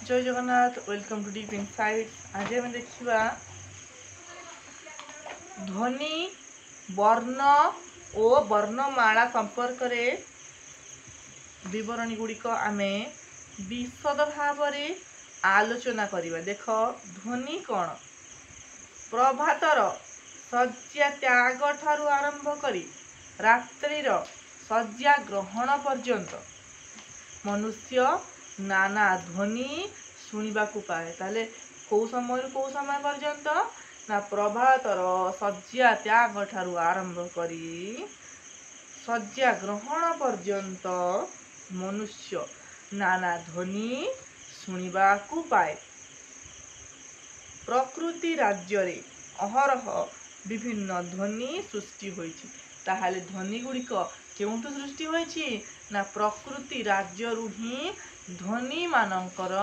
जय Jagannath welcome to deep insights. आज आम देखा ध्वनि वर्ण और वर्णमाला संपर्क में विवरणी गुड़िक आम विशद भाव आलोचना करवा। देख ध्वनि कौन प्रभातर शଯ୍ୟା त्याग ठारू आरंभ करी रात्रिर शଯ୍ୟା ग्रहण पर्यंत मनुष्य नाना ध्वनि शुणा पाए। ताले कौ समय कौ समय पर्यंत ना प्रभातर शଯ୍ୟା त्याग ठारू आरंभ करी शଯ୍ୟା ग्रहण पर्यंत मनुष्य नाना ध्वनि शुणा पाए। प्रकृति राज्य रे अहरह विभिन्न ध्वनि सृष्टि होइछि। ताहाले ध्वनि गुड़िक केउठु सृष्टि होइछि ना प्रकृति राज्य रु ही ध्वनि मानकर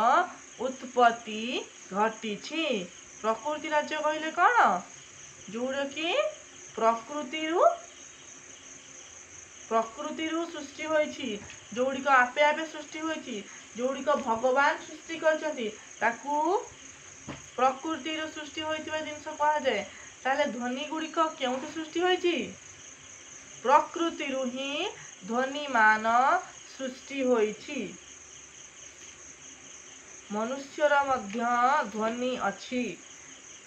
उत्पत्ति घटिछि। प्रकृति राज्य कहले कौन जोड़ा कि प्रकृति सृष्टि होइछि, जोड़िक आपे आपे सृष्टि होइछि, जोड़िक भगवान सृष्टि करछन्ति ताकू प्रकृति सृष्टि होइतिबा जिंस कहा जाए। ताले ध्वनि गुड़िक केउठु सृष्टि होइछि प्रकृति रु ही ध्वनि मान सृष्टि होइछि। मनुष्यर मध्य ध्वनि अछि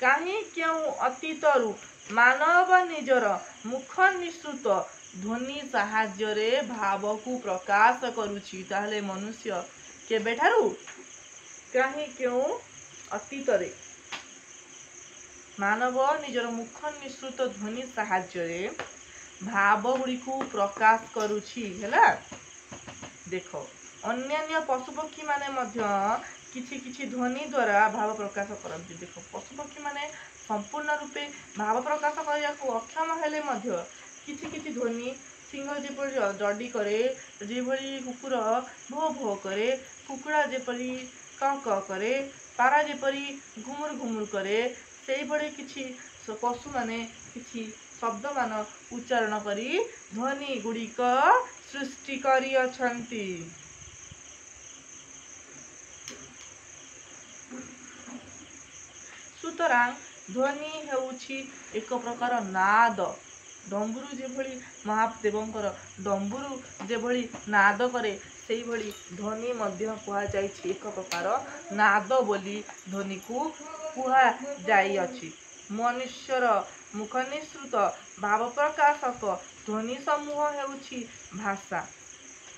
काहे क्यों अतीतरु मानव निजर मुख निसृत ध्वनि साहाय्य रे भाव को प्रकाश करुछि। ताहले मनुष्य केबेठारु काहे क्यों अतीत रे मानव निजर मुख निसृत ध्वनि साहाय्य रे भाव गुड़ी को प्रकाश करुछि हैला। देख अन्य पशुपक्षी माने मध्य किछि किछि ध्वनि द्वारा भाव प्रकाश करନ୍ତି। देख पशुपक्षी माने संपूर्ण रूपे भाव प्रकाश करने को अक्षम हेले मध्य किछि किछि ध्वनि सिंह जेपरी जडी करे, जेभली कुकुर भो भो करे, कुकुड़ा जेपरी क क करे, पारा जेपरी घुमुर घुमुर करे, सेई भली किछि पशु माने किछि शब्द मान उच्चारण करी ध्वनि गुड़िक सृष्टि करी अछंती। सुतरां ध्वनि हेउछि एक प्रकार नाद। डंबुरु जेभली महादेवंकर डंबुरु जेभली नाद करे सेई भली ध्वनि मध्य कुहा जाइछि एक प्रकार नाद बोली ध्वनि को कुहा जाई अछि। मनुष्यर मुख निसृत भाव प्रकाशक ध्वनि समूह हेउछि भाषा।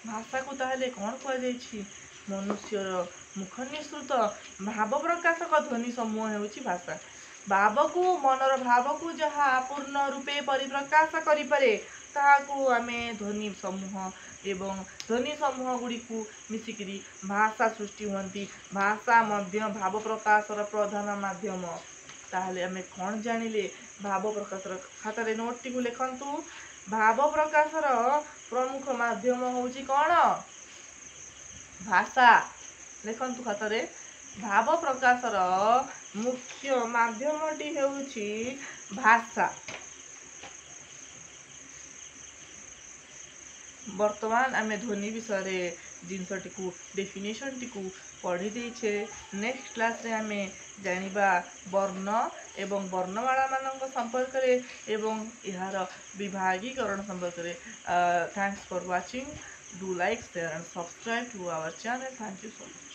भाषा को ताहले कौन कुहा जाइछि मनुष्यर मुख निसृत भाव प्रकाशक ध्वनि समूह हेउछि भाषा। भाव को मनर भाव को जहा पूर्ण रूपे परिप्रकाश करि पारे ताहाकू आमे ध्वनि समूह एवं ध्वनि समूह गुड़ी को मिसिकरी भाषा सृष्टि होती। भाषा मध्य भाव प्रकाशर प्रधान माध्यम। ताहले आमे कौन जानिले भाव प्रकाशर खातारे नोट टी को लिखंतु। भाव प्रकाशर प्रमुख माध्यम होउछि कौन भाषा। लिखंतु खातारे भाव प्रकाशर मुख्य माध्यमटी हेउछि भाषा। वर्तमान आमे ध्वनि विषय जिनसटी को डेफिनेशन टी को पढ़ी देछे। नेक्स्ट क्लास रे आमे जानिबा वर्ण एवं वर्णमाला मानक संपर्क रे एवं इहार विभागीकरण संपर्क रे। Thanks for watching. Do like share and subscribe to our channel. Thank you so much.